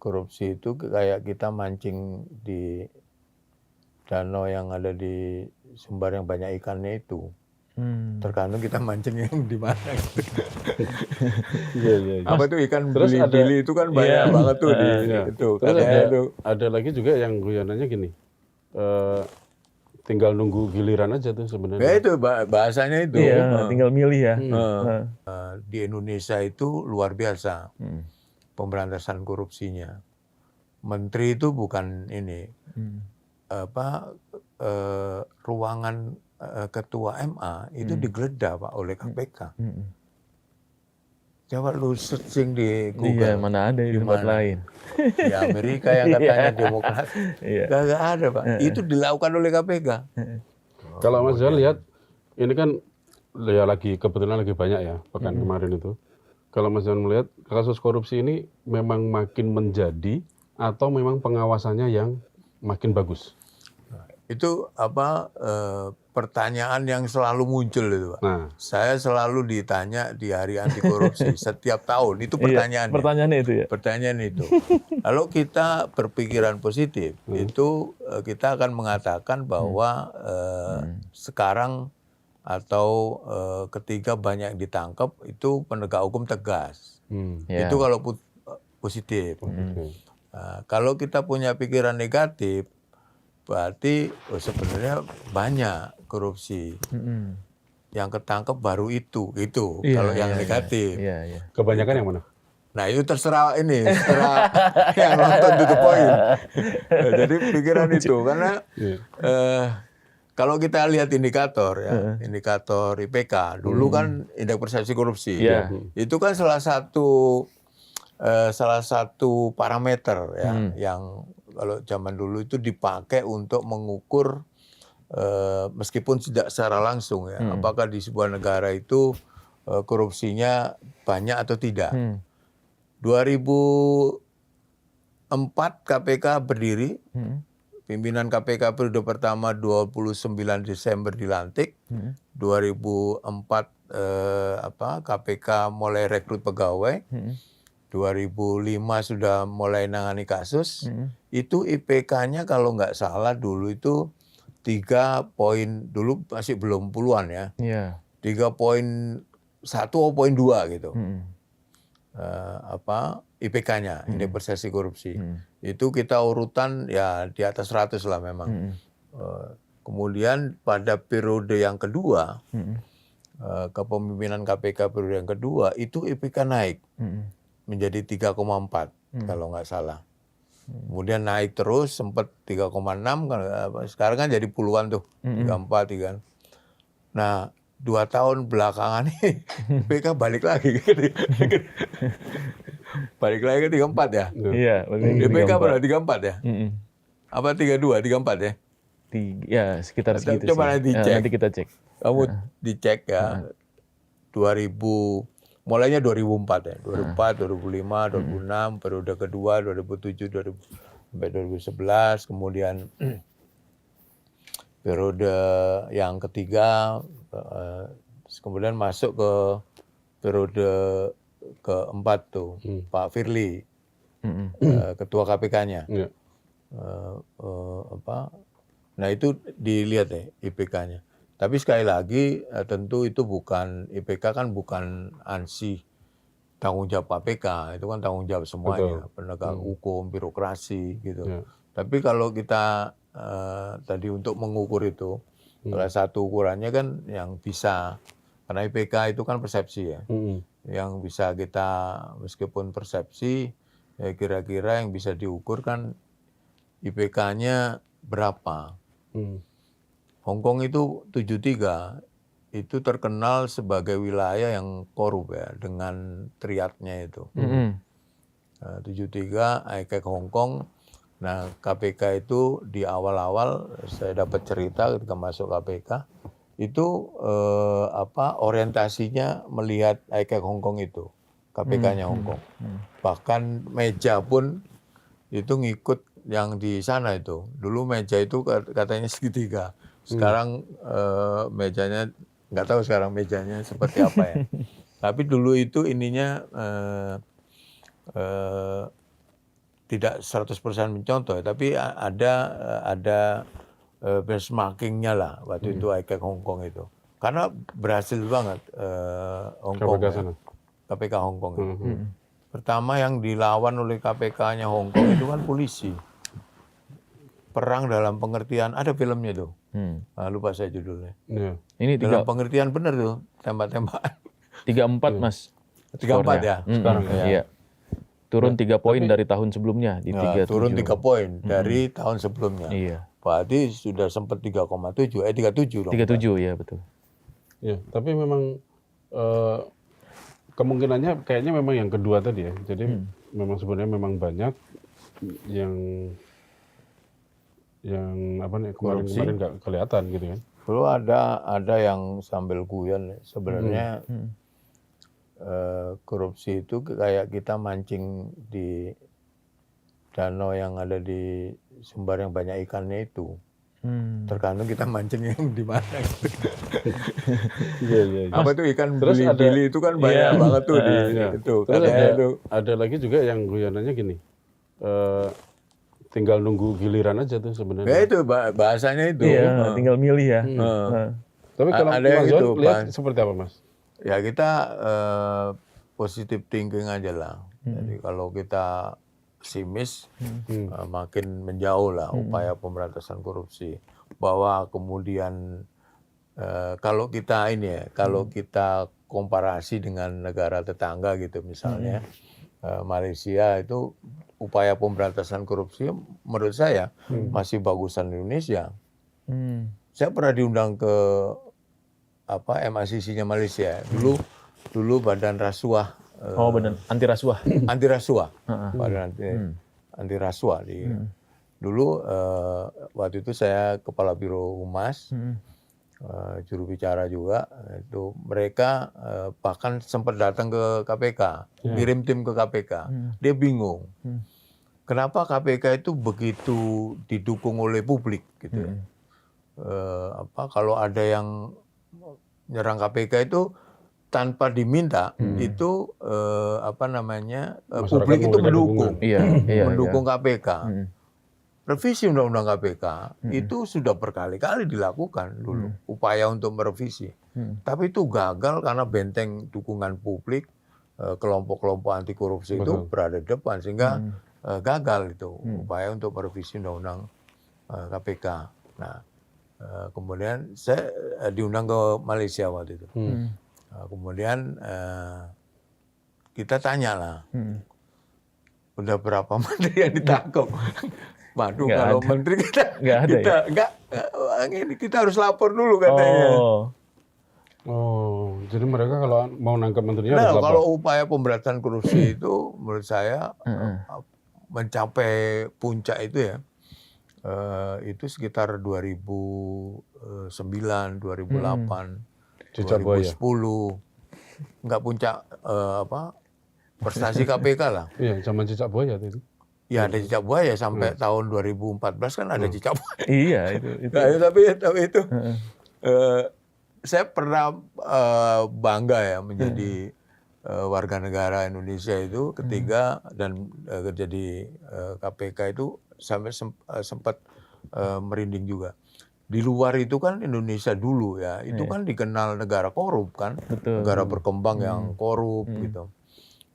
korupsi itu kayak kita mancing di danau yang ada di Sumbar yang banyak ikannya itu. Tergantung kita mancing yang di mana gitu. Iya. Apa tuh ikan Terus bili-bili itu kan banyak banget tuh di Iya. itu. Terus Katanya itu. ada lagi juga yang guyonannya gini. Tinggal nunggu giliran aja tuh Ya sebenarnya. itu bahasanya itu. Iya, tinggal milih ya. Di Indonesia itu luar biasa pemberantasan korupsinya. Menteri itu bukan ini ruangan ketua MA itu digeledah Pak oleh KPK. Coba lu searching di Google. Iya, mana ada di tempat lain. Di Amerika yang katanya demokrasi. Gak ada Pak. Itu dilakukan oleh KPK. Kalau Mas Zal lihat, ini kan ya kebetulan lagi banyak ya pekan kemarin itu. Kalau Mas Zal melihat kasus korupsi ini memang makin menjadi atau memang pengawasannya yang makin bagus? Itu pertanyaan yang selalu muncul itu Pak. Nah. Saya selalu ditanya di hari anti korupsi setiap tahun. Itu pertanyaannya. Pertanyaannya itu ya. Pertanyaan itu. Kalau kita berpikiran positif, itu kita akan mengatakan bahwa sekarang atau ketika banyak ditangkap itu penegak hukum tegas. Itu kalau positif. Kalau kita punya pikiran negatif, berarti sebenarnya banyak korupsi. Yang ketangkep baru itu gitu. Kalau yang negatif. Kebanyakan yang mana? Nah itu terserah yang nonton to the point. Jadi pikiran itu karena kalau kita lihat indikator ya, indikator IPK dulu kan indeks persepsi korupsi, itu kan salah satu parameter ya yang kalau zaman dulu itu dipakai untuk mengukur meskipun tidak secara langsung ya, apakah di sebuah negara itu korupsinya banyak atau tidak. 2004 KPK berdiri, pimpinan KPK periode pertama 29 Desember dilantik, 2004 KPK mulai rekrut pegawai, 2005 sudah mulai nangani kasus, itu IPK-nya kalau nggak salah dulu itu 3 poin, dulu masih belum puluhan ya, 3,1 atau 0,2 gitu. IPK-nya, indeks persepsi korupsi. Itu kita urutan ya di atas 100 lah memang. Kemudian pada periode yang kedua, kepemimpinan KPK periode yang kedua, itu IPK naik menjadi 3,4 kalau nggak salah. Kemudian naik terus, sempat 3,6, sekarang kan jadi puluhan tuh, 3,4 kan. Nah, 2 tahun belakangan ini IPK balik lagi. Balik lagi ke 34 ya? Iya. IPK berapa 34 ya? Apa 32, 34 ya? Ya, sekitar segitu coba sih. Nanti kita cek. Kamu dicek ya. 2000, mulainya 2004 ya. 2004, 2005, 2006, periode kedua 2007, sampai 2011, kemudian periode yang ketiga, kemudian masuk ke periode keempat tuh, Pak Firly, ketua KPK-nya. Nah itu dilihat deh IPK-nya. Tapi sekali lagi tentu itu bukan, IPK kan bukan ansih tanggung jawab KPK, itu kan tanggung jawab semuanya, penegak hukum, birokrasi gitu. Tapi kalau kita tadi untuk mengukur itu, salah satu ukurannya kan yang bisa, karena IPK itu kan persepsi ya, yang bisa kita, meskipun persepsi, ya kira-kira yang bisa diukur kan IPK-nya berapa. Hong Kong itu 73, itu terkenal sebagai wilayah yang korup ya, dengan triadnya itu. 73, ICAC Hong Kong. Nah KPK itu di awal-awal, saya dapat cerita ketika masuk KPK, itu orientasinya melihat ICAC Hong Kong itu, KPK-nya Hong Kong. Bahkan meja pun itu ngikut yang di sana itu. Dulu meja itu katanya segitiga. Sekarang mejanya, nggak tahu sekarang mejanya seperti apa ya. Tapi dulu itu ininya tidak 100% mencontoh, tapi ada benchmarkingnya lah waktu itu ICAC Hong Kong itu. Karena berhasil banget Hong Kong KPK ya, sana. KPK Hong Kong itu. Hmm. Pertama yang dilawan oleh KPK-nya Hong Kong itu kan polisi. Perang dalam pengertian, ada filmnya tuh. Lupa saya judulnya. Iya. Ini Dalam pengertian benar tuh, tembak-tembakan. 34 Mas. 34 ya? Sekarang ya. Iya. Turun 3 poin dari tahun sebelumnya di Nah, 37. turun 3 poin dari tahun sebelumnya. Iya. Berarti sudah sempat 37 dong. 37 ya betul. Ya, tapi memang kemungkinannya kayaknya memang yang kedua tadi ya. Jadi memang sebenarnya memang banyak yang apa nih kemarin nggak kelihatan gitu kan. Dulu ada yang sambil guyon sebenarnya korupsi itu kayak kita mancing di danau yang ada di Sumbar yang banyak ikannya itu. Tergantung kita mancing yang di mana. Iya. Apa tuh ikan Terus bili-bili itu kan banyak banget tuh di itu. Terus Katanya itu. ada lagi juga yang guyonannya gini. Tinggal nunggu giliran aja tuh Ya sebenarnya. itu bahasanya itu. Iya, tinggal milih ya. Tapi kalau ada yang Mas John itu, lihat Pak. seperti apa Mas? Ya kita positive thinking aja lah. Jadi kalau kita pesimis, makin menjauh lah upaya pemberantasan korupsi. Bahwa kemudian kalau kita kalau kita komparasi dengan negara tetangga gitu misalnya, Malaysia itu upaya pemberantasan korupsi menurut saya masih bagusan Indonesia. Saya pernah diundang ke MACC-nya Malaysia. Dulu Badan Rasuah. Benar, anti rasuah. Anti rasuah. Badan anti rasuah dulu waktu itu saya kepala Biro Humas, juru bicara juga. Itu mereka bahkan sempat datang ke KPK, kirim tim ke KPK. Dia bingung. Kenapa KPK itu begitu didukung oleh publik gitu ya. Kalau ada yang nyerang KPK itu tanpa diminta itu publik itu mendukung. Mendukung KPK. Revisi Undang-Undang KPK itu sudah berkali-kali dilakukan dulu upaya untuk merevisi. Tapi itu gagal karena benteng dukungan publik, kelompok-kelompok anti korupsi itu berada di depan sehingga gagal itu upaya untuk merevisi Undang-Undang KPK. Nah, kemudian saya diundang ke Malaysia waktu itu. Kemudian kita tanya lah, udah berapa menteri yang ditangkap? Waduh, kalau menteri kita harus lapor dulu katanya. Jadi mereka kalau mau nangkap menterinya harus lapor. Kalau upaya pemberantasan korupsi itu menurut saya mencapai puncak itu ya, itu sekitar 2009, 2008, 2010. Enggak puncak prestasi KPK lah. Iya, zaman cicak buaya itu. Ya ada cicak buaya sampai tahun 2014 kan ada cicak buaya. Iya itu. Nah, tapi itu saya pernah bangga ya menjadi warga negara Indonesia itu ketika dan kerja di KPK itu sampai sempat merinding juga. Di luar itu kan Indonesia dulu ya, itu kan dikenal negara korup kan, negara berkembang yang korup gitu.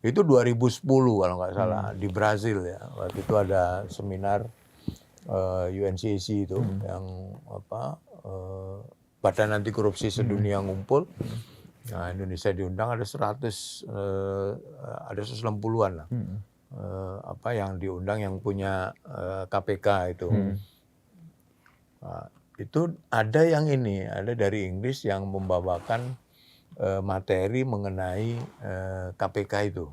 Itu 2010 kalau nggak salah di Brazil ya. Waktu itu ada seminar UNCC itu yang Badan Anti Korupsi Sedunia ngumpul. Nah, Indonesia diundang ada 160-an lah. Yang diundang yang punya KPK itu. Nah, itu ada yang ada dari Inggris yang membawakan materi mengenai KPK itu.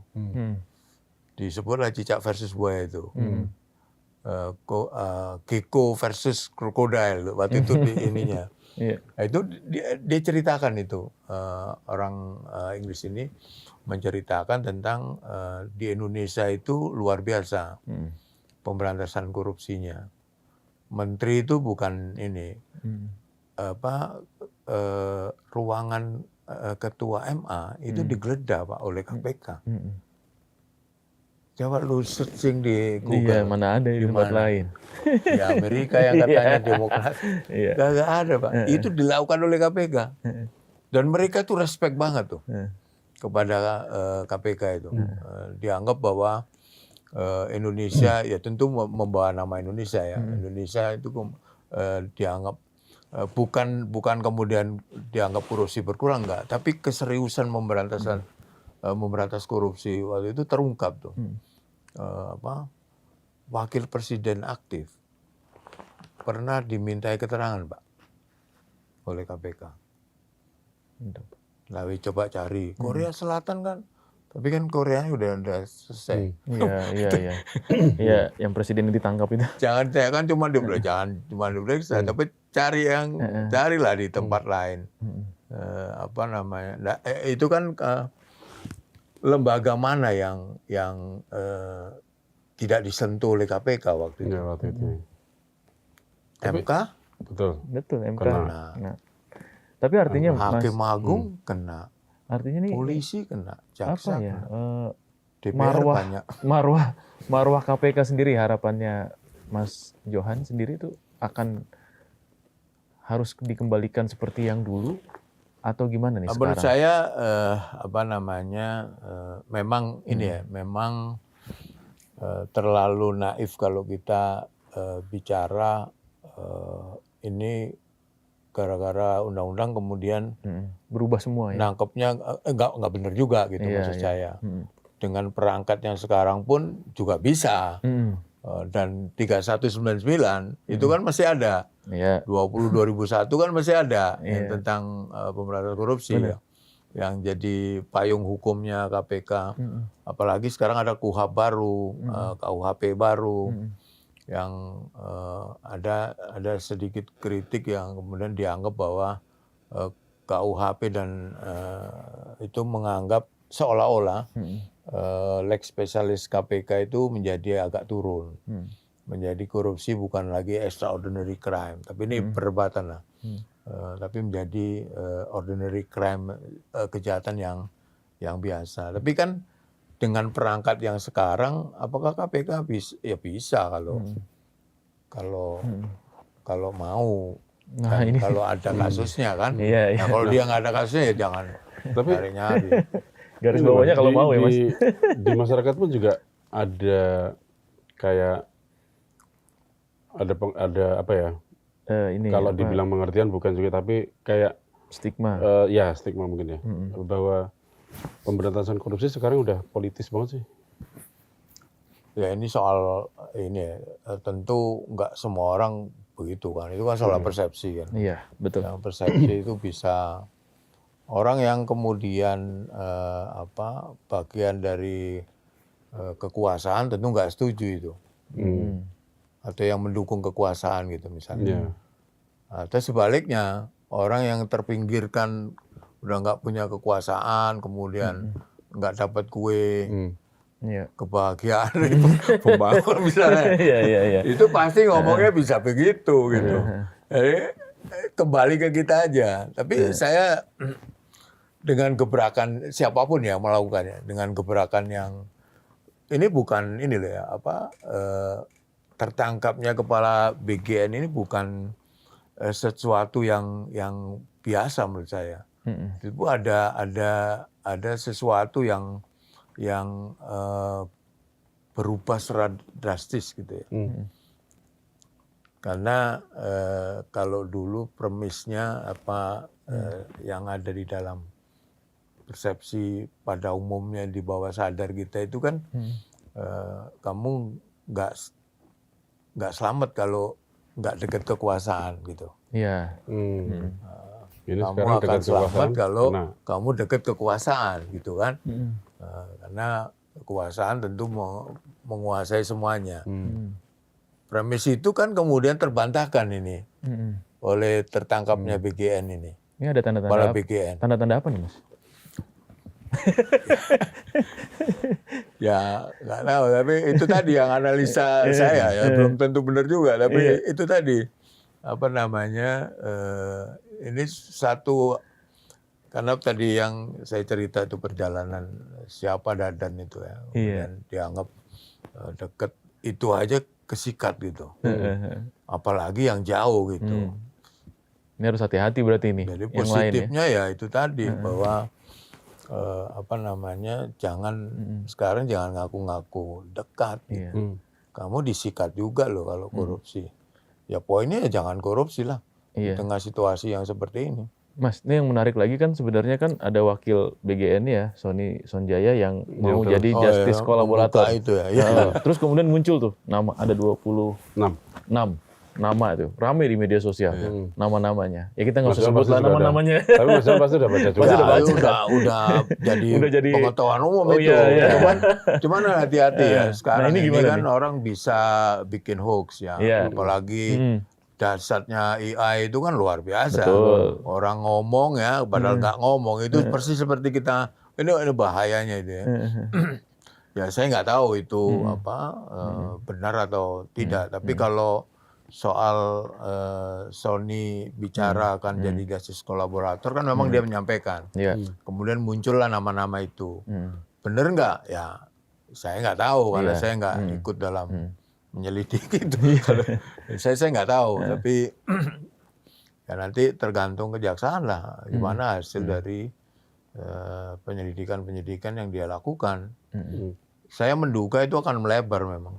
Disebutlah cicak versus buaya itu. Gecko versus krokodil waktu itu di ininya. Nah, itu dia ceritakan itu. Orang Inggris ini menceritakan tentang di Indonesia itu luar biasa pemberantasan korupsinya. Menteri itu bukan ruangan ketua MA itu digeledah Pak oleh KPK. Coba lu searching di Iya, Google. mana ada di tempat Gimana? lain. Di Amerika yang katanya demokrat. Iya. Gak ada, Pak. Itu dilakukan oleh KPK. Dan mereka tuh respect banget tuh kepada KPK itu. Dianggap bahwa Indonesia ya tentu membawa nama Indonesia ya. Indonesia itu dianggap bukan kemudian dianggap korupsi berkurang, enggak, tapi keseriusan memberantas korupsi waktu itu terungkap tuh. Wakil presiden aktif pernah dimintai keterangan, Pak, oleh KPK. Lalu coba cari Korea Selatan kan, tapi kan Korea udah selesai. Iya. Iya, yang presiden ditangkap itu. Jangan cuma diperiksa, tapi carilah di tempat lain. Itu kan lembaga mana yang tidak disentuh oleh KPK waktu itu? Ya, waktu itu. MK? Betul, MK. Kena. Tapi artinya Hakim Agung kena. Artinya nih Polisi kena. Jaksa apa ya? kena. DPR banyak. Marwah KPK sendiri, harapannya Mas Johan sendiri itu akan harus dikembalikan seperti yang dulu atau gimana nih Menurut sekarang? saya memang ini ya, memang terlalu naif kalau kita bicara ini gara-gara undang-undang kemudian Berubah semua ya. nangkepnya nggak benar juga gitu maksud saya. Dengan perangkat yang sekarang pun juga bisa. Dan 3199 itu kan masih ada. 2001 kan masih ada yang tentang pemberantasan korupsi ya. Yang jadi payung hukumnya KPK. Apalagi sekarang ada KUHP baru, KUHP baru. Yang ada sedikit kritik yang kemudian dianggap bahwa KUHP dan itu menganggap seolah-olah lex specialis KPK itu menjadi agak turun, menjadi korupsi bukan lagi extraordinary crime, tapi ini perdebatan lah, tapi menjadi ordinary crime, kejahatan yang biasa. Tapi kan dengan perangkat yang sekarang, apakah KPK bisa kalau mau, kalau ada kasusnya kan. Nah, kalau dia nggak ada kasusnya ya jangan nyari-nyari. Garis bawahnya kalau mau ya Mas. Di masyarakat pun juga ada kayak ada apa ya? Kalau dibilang pengertian bukan juga, tapi kayak stigma. Ya stigma mungkin ya, bahwa pemberantasan korupsi sekarang udah politis banget sih. Ya ini soal ini tentu nggak semua orang begitu kan. Itu kan soal persepsi kan. Iya, betul. Yang persepsi itu bisa orang yang kemudian bagian dari kekuasaan tentu nggak setuju itu. Atau yang mendukung kekuasaan gitu misalnya. Atau sebaliknya orang yang terpinggirkan udah nggak punya kekuasaan kemudian nggak dapat kue. Kebahagiaan dari pembangun misalnya. Itu pasti ngomongnya bisa begitu gitu. Jadi kembali ke kita aja. Tapi saya dengan gebrakan siapapun ya melakukannya, dengan gebrakan yang ini bukan ini loh ya, tertangkapnya kepala BGN ini bukan sesuatu yang biasa menurut saya. Itu ada sesuatu yang berubah secara drastis gitu ya. Karena kalau dulu premisnya yang ada di dalam persepsi pada umumnya di bawah sadar kita itu kan kamu nggak selamat kalau nggak dekat kekuasaan gitu. Iya. Kamu akan selamat kalau kamu dekat kekuasaan gitu kan. Karena kekuasaan tentu menguasai semuanya. Premis itu kan kemudian terbantahkan ini oleh tertangkapnya BGN ini. Ini ada tanda-tanda BGN. Tanda-tanda apa nih Mas? Ya nggak tahu, tapi itu tadi yang analisa saya ya belum tentu benar juga, tapi itu tadi ini satu. Karena tadi yang saya cerita itu perjalanan siapa Dadan itu ya, kemudian dianggap deket itu aja kesikat gitu. Apalagi yang jauh gitu. Ini harus hati-hati berarti ini. Jadi yang lain ya. positifnya ya itu tadi bahwa jangan sekarang jangan ngaku-ngaku dekat. Iya. Kamu disikat juga loh kalau korupsi. Ya poinnya ya jangan korupsi lah di Iya. tengah situasi yang seperti ini. Mas, ini yang menarik lagi kan sebenarnya kan ada wakil BGN ya, Sony Sonjaya yang mau betul. jadi justice kolaborator. membuka itu ya. Terus kemudian muncul tuh nama, ada 26 6. nama tuh, rame di media sosial nama-namanya. Ya kita nggak Mas usah Johan sebut pasti lah sudah ada. nama-namanya. Tapi Mas Johan pasti udah baca juga. Pasti udah baca. Udah jadi Udah jadi- pengetahuan umum Oh, itu. iya, iya. Cuman hati-hati ya. Sekarang Nah, ini ini gimana kan nih? orang bisa bikin hoax ya. Iya. Apalagi dasarnya AI itu kan luar biasa. Betul. Orang ngomong ya, padahal nggak ngomong itu persis seperti kita. Ini bahayanya itu ya. Ya saya nggak tahu itu benar atau tidak. Tapi kalau soal Sony bicara akan jadi justice kolaborator kan memang dia menyampaikan. Iya. Kemudian muncullah nama-nama itu. Bener nggak? Ya saya nggak tahu karena Iya. saya nggak ikut dalam menyelidiki itu. saya nggak tahu. Tapi ya nanti tergantung kejaksaan lah gimana hasil dari penyelidikan yang dia lakukan. Saya menduga itu akan melebar memang.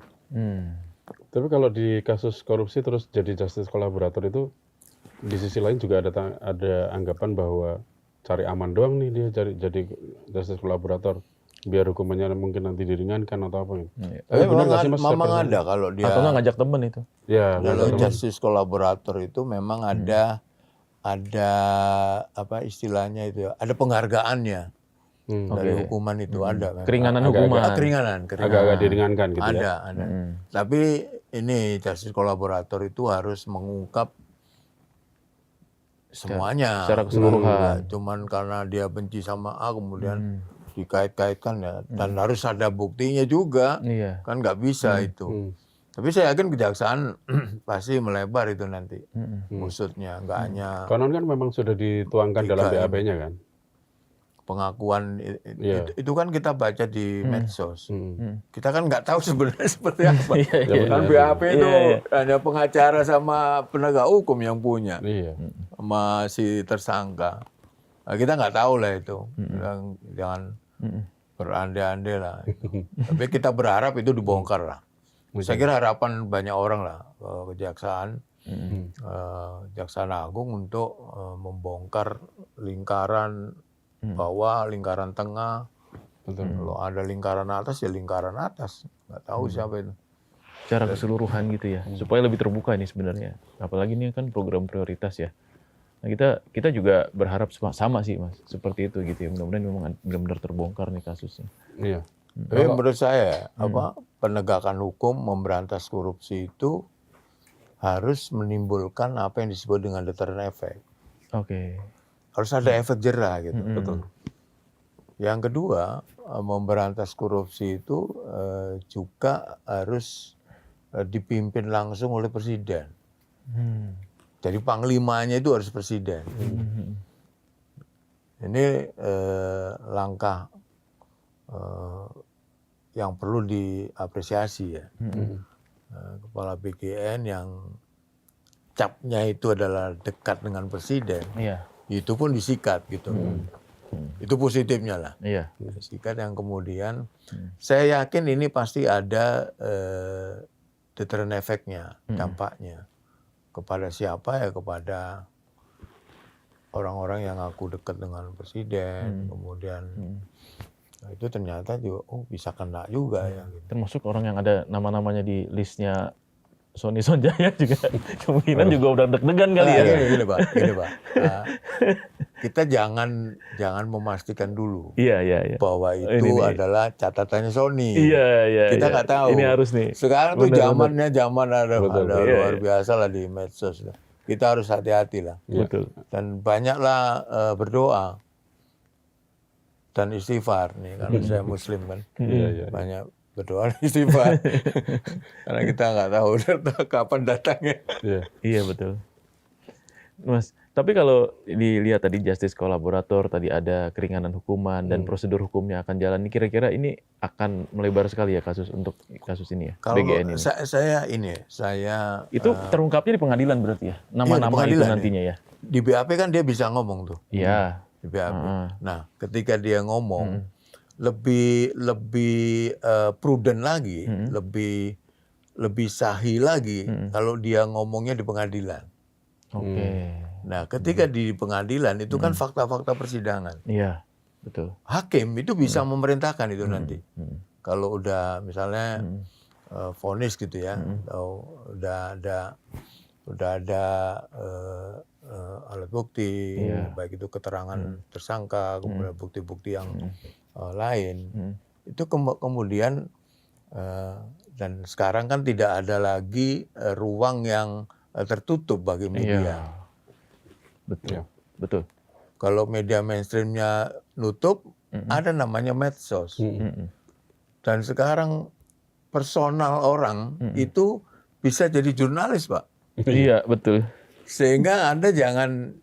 Tapi kalau di kasus korupsi terus jadi justice kolaborator itu di sisi lain juga ada anggapan bahwa cari aman doang nih dia jadi justice kolaborator biar hukumannya mungkin nanti diringankan atau apa. Tapi benar nggak sih, Mas, memang step-nya? ada kalau dia Atau nggak ngajak temen itu? Ya, kalau justice kolaborator itu memang ada apa istilahnya itu ya, ada penghargaannya dari hukuman itu ada. memang. Keringanan Agak-agak. hukuman. Keringanan. agak-agak diringankan gitu ya. Ada. Tapi ini justice kolaborator itu harus mengungkap semuanya. secara keseluruhan. Nggak cuman karena dia benci sama A kemudian dikait-kaitkan ya. Dan harus ada buktinya juga. Iya. Kan nggak bisa itu. Tapi saya yakin kejaksaan pasti melebar itu nanti. Maksudnya nggak hanya Konon kan memang sudah dituangkan dalam BAP-nya kan. pengakuan Iya. itu kan kita baca di medsos. Kita kan nggak tahu sebenarnya seperti apa. Iya. Kan BAP itu hanya pengacara sama penegak hukum yang punya, Iya. sama si tersangka. Nah, kita nggak tahu lah itu. Jangan berandai-andai lah. Tapi kita berharap itu dibongkar lah. Saya kira harapan banyak orang lah kejaksaan, Kejaksaan Agung untuk membongkar lingkaran bawah, lingkaran tengah. Kalau ada lingkaran atas ya lingkaran atas. Nggak tahu siapa itu. Secara keseluruhan gitu ya, supaya lebih terbuka ini sebenarnya. Apalagi ini kan program prioritas ya. Nah kita juga berharap sama sih Mas, seperti itu gitu ya. Mudah-mudahan memang benar-benar terbongkar nih kasusnya. Iya. Tapi menurut saya penegakan hukum memberantas korupsi itu harus menimbulkan apa yang disebut dengan deterrent effect. Oke. Harus ada efek jerah gitu. Betul. Yang kedua, memberantas korupsi itu juga harus dipimpin langsung oleh presiden. Jadi panglimanya itu harus presiden. Ini langkah yang perlu diapresiasi ya. Kepala BGN yang capnya itu adalah dekat dengan presiden. Iya. Itu pun disikat gitu. Itu positifnya lah. Iya. Disikat yang kemudian saya yakin ini pasti ada deterrent effect-nya, dampaknya. Kepada siapa ya? Kepada orang-orang yang aku dekat dengan presiden, kemudian itu ternyata juga bisa kena juga ya. Gitu. Termasuk orang yang ada nama-namanya di listnya Sony Sonjaya juga kemungkinan juga udah deg-degan kali ya. Gini Pak. Kita jangan memastikan dulu Iya. bahwa itu adalah catatannya Sony. Iya. Kita nggak tahu. Ini harus nih. Sekarang tuh zamannya zaman ada Iya. luar biasa lah di medsos. Kita harus hati-hati lah. Betul. Dan banyaklah berdoa dan istighfar nih karena saya Muslim kan. Banyak berdoa dan istighfar. Karena kita nggak tahu kapan datangnya. Iya betul. Mas. Tapi kalau dilihat tadi justice kolaborator, tadi ada keringanan hukuman dan prosedur hukumnya akan jalan. Kira-kira ini akan melebar sekali ya untuk kasus ini ya, Kalau BGN ini. saya Itu terungkapnya di pengadilan berarti ya, nama-nama itu pengadilan nantinya ya. di BAP kan dia bisa ngomong tuh Iya. di BAP. Nah, ketika dia ngomong lebih prudent lagi, lebih sahih lagi kalau dia ngomongnya di pengadilan. Oke. Nah, ketika di pengadilan itu kan fakta-fakta persidangan. Iya, betul. Hakim itu bisa memerintahkan itu nanti. Kalau udah misalnya vonis gitu ya, atau udah ada alat bukti, baik itu keterangan tersangka, kemudian bukti-bukti yang lain, itu kemudian dan sekarang kan tidak ada lagi ruang yang tertutup bagi media. Iya. Betul. Betul. Kalau media mainstreamnya nutup, ada namanya medsos. Dan sekarang personal orang itu bisa jadi jurnalis, Pak. Iya, betul. Sehingga Anda jangan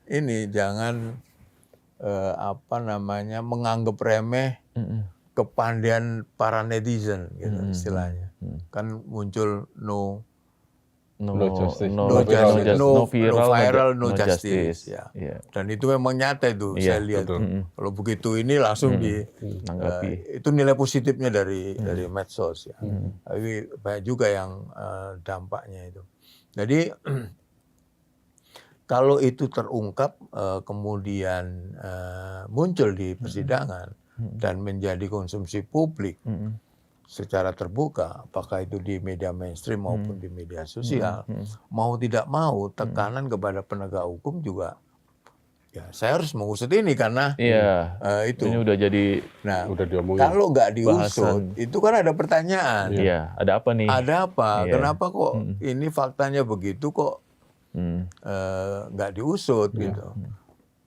menganggap remeh kepandaian para netizen gitu istilahnya. Kan muncul no viral, no justice. Ya. Dan itu memang nyata itu, saya lihat. Kalau begitu ini langsung itu nilai positifnya dari medsos ya. Tapi banyak juga yang dampaknya itu. Jadi kalau itu terungkap kemudian muncul di persidangan dan menjadi konsumsi publik secara terbuka, apakah itu di media mainstream maupun di media sosial, mau tidak mau tekanan kepada penegak hukum juga, ya saya harus mengusut ini karena itu. Ini udah jadi. Nah, udah diomongin. kalau nggak diusut, itu kan ada pertanyaan. Iya, ada apa nih? Ada apa? Kenapa kok ini faktanya begitu kok nggak diusut gitu?